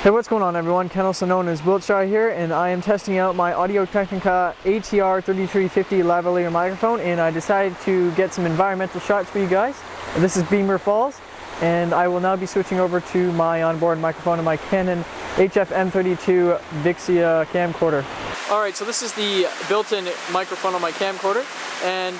Hey, what's going on everyone? Ken, also known as Wiltshire here, and I am testing out my Audio-Technica ATR-3350 lavalier microphone, and I decided to get some environmental shots for you guys. This is Beamer Falls, and I will now be switching over to my onboard microphone and my Canon HF-M32 Vixia camcorder. Alright, so this is the built-in microphone on my camcorder, and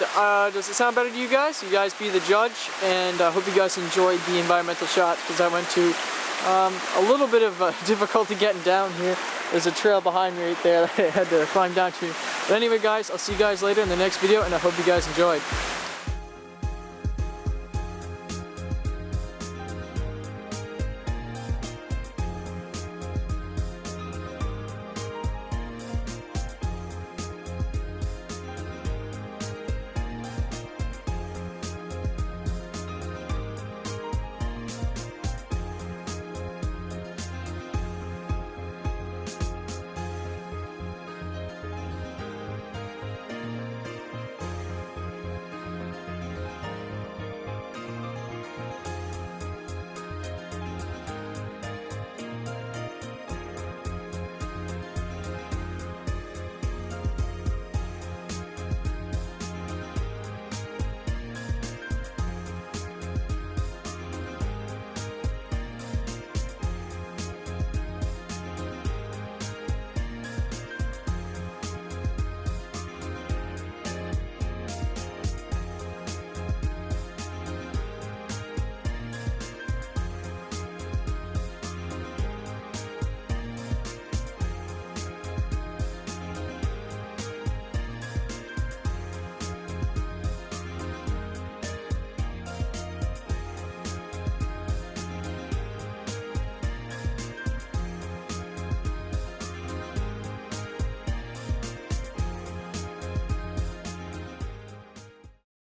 does it sound better to you guys? You guys be the judge, and I hope you guys enjoyed the environmental shots, because I went to a little bit of difficulty getting down here. There's a trail behind me right there that I had to climb down to. But anyway guys, I'll see you guys later in the next video, and I hope you guys enjoyed.